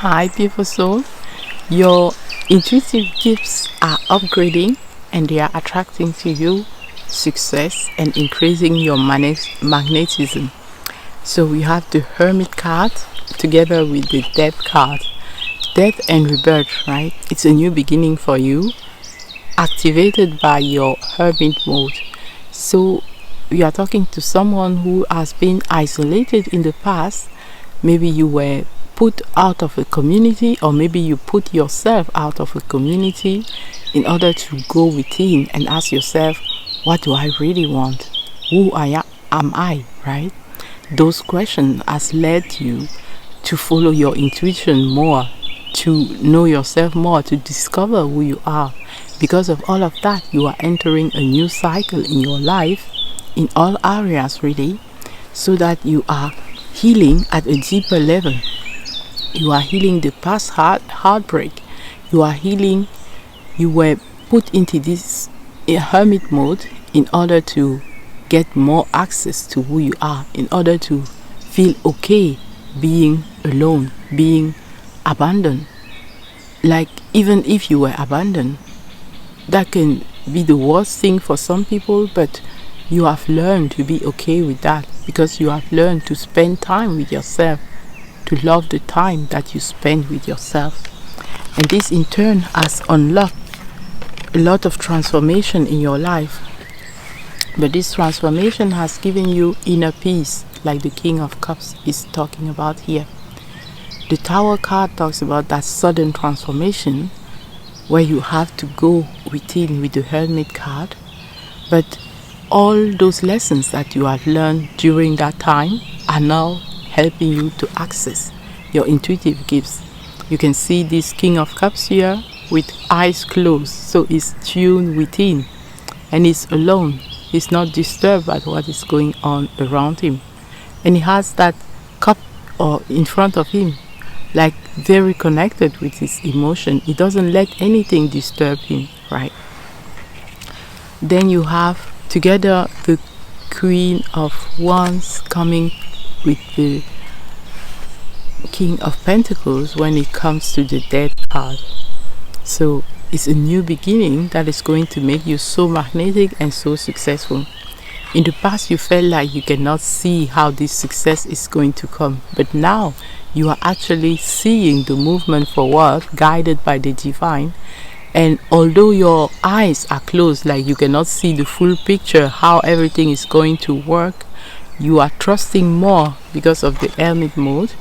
Hi, beautiful soul. Your intuitive gifts are upgrading and they are attracting to you success and increasing your magnetism. So we have the Hermit card together with the Death card. Death and rebirth, right? It's a new beginning for you, activated by your Hermit mode. So we are talking to someone who has been isolated in the past. Maybe you were put out of a community, or maybe you put yourself out of a community in order to go within and ask yourself, what do I really want? Am I, right? Those questions has led you to follow your intuition more, to know yourself more, to discover who you are. Because of all of that, you are entering a new cycle in your life, in all areas really, so that you are healing at a deeper level. You are healing the past heartbreak. You are healing. You were put into this hermit mode in order to get more access to who you are, in order to feel okay being alone, being abandoned. Like, even if you were abandoned, that can be the worst thing for some people, but you have learned to be okay with that because you have learned to spend time with yourself, to love the time that you spend with yourself. And this in turn has unlocked a lot of transformation in your life. But this transformation has given you inner peace, like the King of Cups is talking about here. The Tower card talks about that sudden transformation where you have to go within with the Hermit card. But all those lessons that you have learned during that time are now helping you to access your intuitive gifts. You can see this King of Cups here with eyes closed, so he's tuned within and he's alone. He's not disturbed by what is going on around him, and he has that cup in front of him, like very connected with his emotion. He doesn't let anything disturb him, right? Then you have together the Queen of Wands coming with the King of Pentacles when it comes to the Death card. So it's a new beginning that is going to make you so magnetic and so successful. In the past, you felt like you cannot see how this success is going to come, but now you are actually seeing the movement forward, guided by the divine. And although your eyes are closed, like you cannot see the full picture, how everything is going to work, you are trusting more because of the Hermit mode.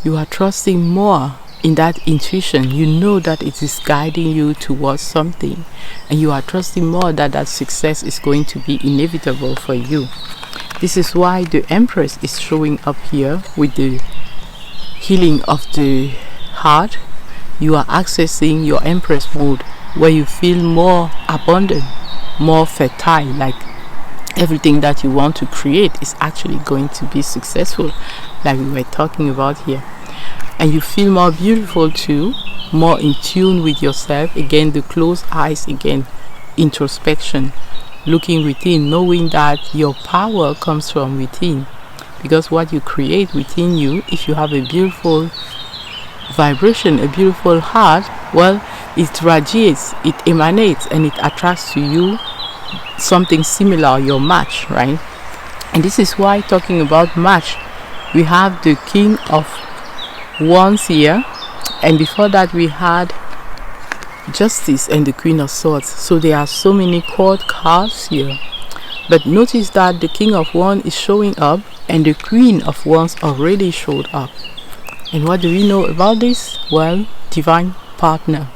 You are trusting more in that intuition. You know that it is guiding you towards something, and you are trusting more that that success is going to be inevitable for you. This is why the Empress is showing up here with the healing of the heart. You are accessing your Empress mode where you feel more abundant, more fertile, like everything that you want to create is actually going to be successful, like we were talking about here. And you feel more beautiful too, more in tune with yourself. Again, the closed eyes, again, introspection, looking within, knowing that your power comes from within. Because what you create within you, if you have a beautiful vibration, a beautiful heart, well, it radiates, it emanates, and it attracts to you something similar, your match, right? And this is why, talking about match, we have the King of Wands here, and before that we had Justice and the Queen of Swords. So there are so many court cards here, but notice that the King of Wands is showing up and the Queen of Wands already showed up. And what do we know about this? Well, divine partner.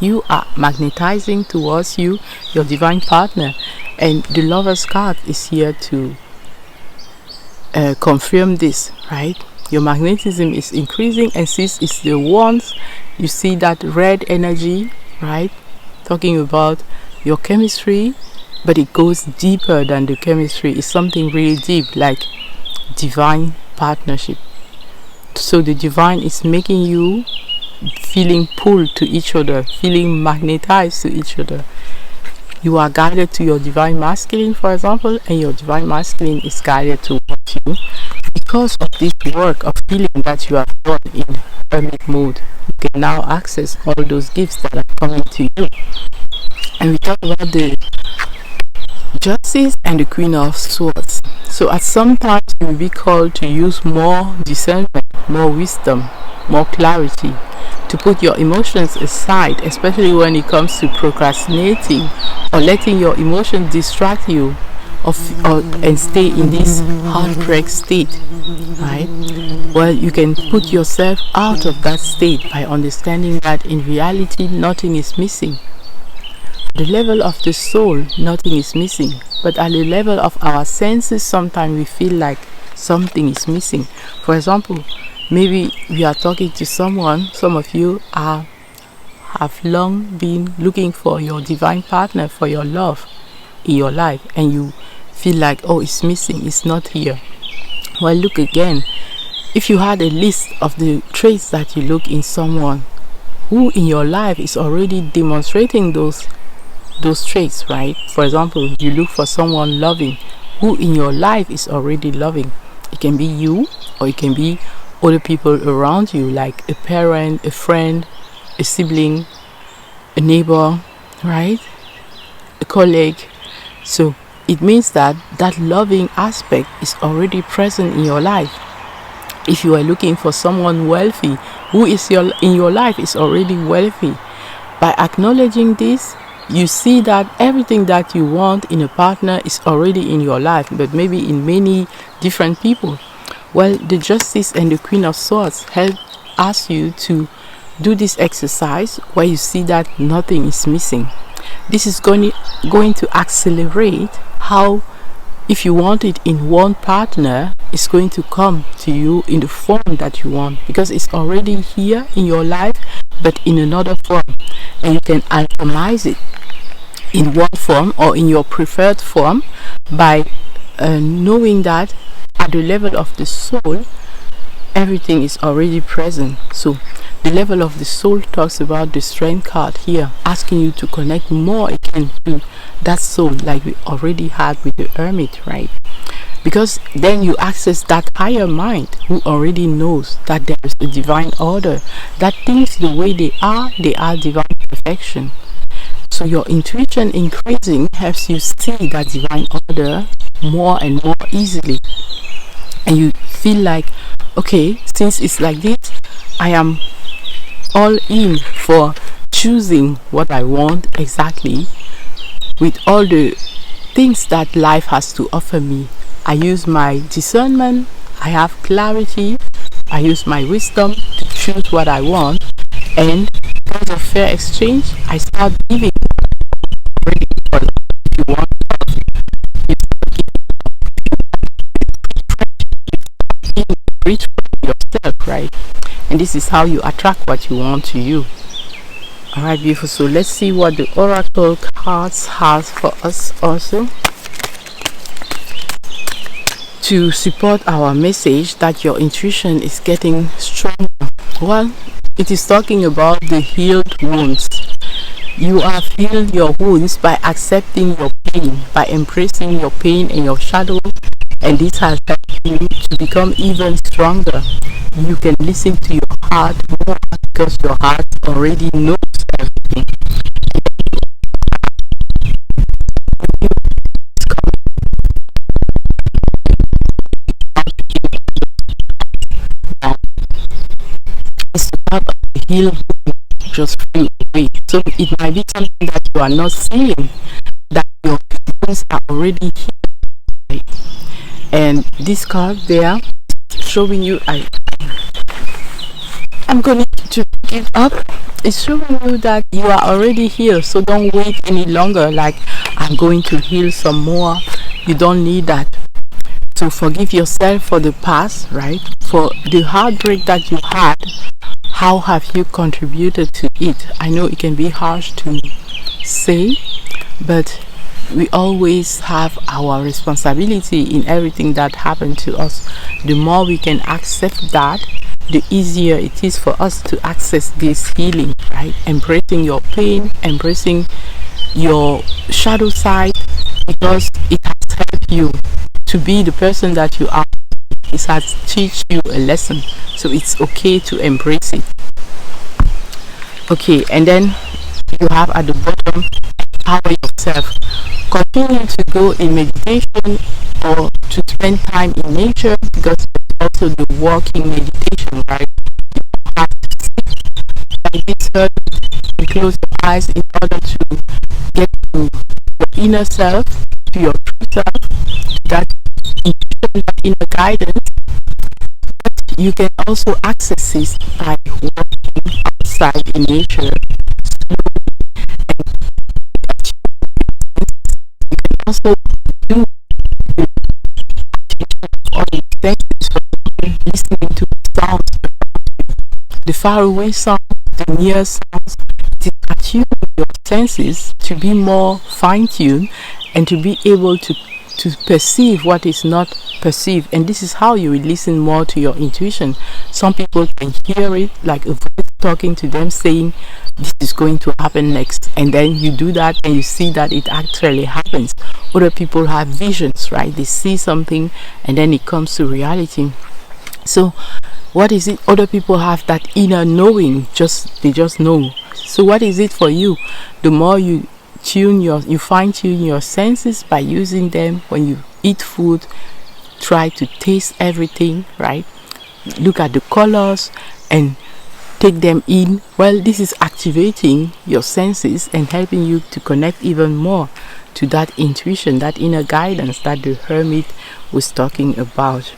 You are magnetizing towards you your divine partner, and the Lover's card is here to confirm this, right? Your magnetism is increasing, and since it's the Wands, you see that red energy, right? Talking about your chemistry, but it goes deeper than the chemistry. It's something really deep, like divine partnership. So the divine is making you feeling pulled to each other, feeling magnetized to each other. You are guided to your divine masculine, for example, and your divine masculine is guided towards you because of this work of healing that you have done in hermit mode, you can now access all those gifts that are coming to you. And we talk about the Justice and the Queen of Swords. So at some times you will be called to use more discernment, more wisdom, more clarity, to put your emotions aside, especially when it comes to procrastinating or letting your emotions distract you and stay in this heartbreak state, right? Well, you can put yourself out of that state by understanding that in reality nothing is missing. The level of the soul, nothing is missing, but at the level of our senses, sometimes we feel like something is missing. For example, maybe we are talking to someone. Some of you have long been looking for your divine partner, for your love in your life, and you feel like, oh, it's missing, it's not here. Well, look again. If you had a list of the traits that you look in someone, who in your life is already demonstrating those traits, right? For example, you look for someone loving. Who in your life is already loving? It can be you, or it can be other people around you, like a parent, a friend, a sibling, a neighbor, right? A colleague. So it means that that loving aspect is already present in your life. If you are looking for someone wealthy, who is in your life is already wealthy. By acknowledging this, you see that everything that you want in a partner is already in your life, but maybe in many different people. Well, the Justice and the Queen of Swords help ask you to do this exercise where you see that nothing is missing. This is going to accelerate how, if you want it in one partner, it's going to come to you in the form that you want, because it's already here in your life, but in another form, and you can alchemize it in one form or in your preferred form by knowing that at the level of the soul everything is already present. So the level of the soul talks about the strength card here, asking you to connect more again to that soul, like we already had with the Hermit, right? Because then you access that higher mind who already knows that there is a divine order, that things the way they are divine perfection. So your intuition increasing helps you see that divine order more and more easily, and you feel like, okay, since it's like this, I am all in for choosing what I want exactly with all the things that life has to offer me. I use my discernment, I have clarity, I use my wisdom to choose what I want, and because of fair exchange, I start giving already. If you want love, you reach for yourself, right? And this is how you attract what you want to you. Alright, beautiful. So let's see what the oracle cards has for us also to support our message that your intuition is getting stronger. Well, it is talking about the healed wounds. You have healed your wounds by accepting your pain, by embracing your pain and your shadow, and this has helped you to become even stronger. You can listen to your heart more because your heart already knows everything. It's about the healed wound just feel away. So it might be something that you are not seeing, that your wounds are already healed. And this card there showing you, I'm going to give up. It's showing you that you are already healed, so don't wait any longer like I'm going to heal some more. You don't need that. So forgive yourself for the past, right? For the heartbreak that you had. How have you contributed to it? I know it can be harsh to say, but we always have our responsibility in everything that happened to us. The more we can accept that, the easier it is for us to access this healing, right? Embracing your pain, embracing your shadow side, because it has helped you to be the person that you are. it has teach you a lesson, so it's okay to embrace it. Okay, and then you have at the bottom, empower yourself. Continue to go in meditation or to spend time in nature, because it's also the walking meditation, right? You have to sit like this and close your eyes in order to get to your inner self, to your true self, that intuition, that inner guidance. But you can also access it by walking outside in nature. Also do the all the senses, listening to the sounds, the faraway sounds, the near sounds. It is attuning your senses to be more fine-tuned and to be able to perceive what is not perceived. And this is how you will listen more to your intuition. Some people can hear it like a voice talking to them saying this is going to happen next, and then you do that and you see that it actually happens. Other people have visions, right? They see something and then it comes to reality. So what is it? Other people have that inner knowing, they just know. So what is it for you? The more you fine tune your senses by using them. When you eat food, try to taste everything, right? Look at the colors and take them in. Well, this is activating your senses and helping you to connect even more to that intuition, that inner guidance that the hermit was talking about.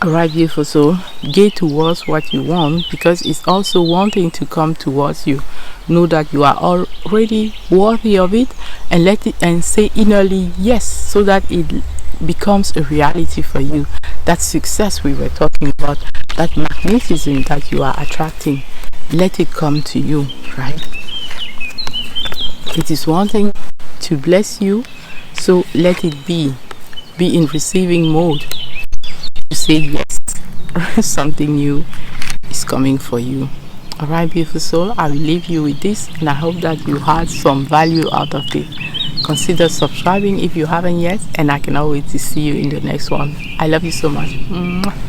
Alright, beautiful soul, get towards what you want, because it's also wanting to come towards you. Know that you are already worthy of it, and let it and say innerly yes, so that it becomes a reality for you. That success we were talking about, that magnetism that you are attracting, let it come to you, right? It is wanting to bless you, so let it be in receiving mode. To say yes, something new is coming for you. Alright, beautiful soul, I will leave you with this, and I hope that you had some value out of it. Consider subscribing if you haven't yet, and I cannot wait to see you in the next one. I love you so much. Mwah.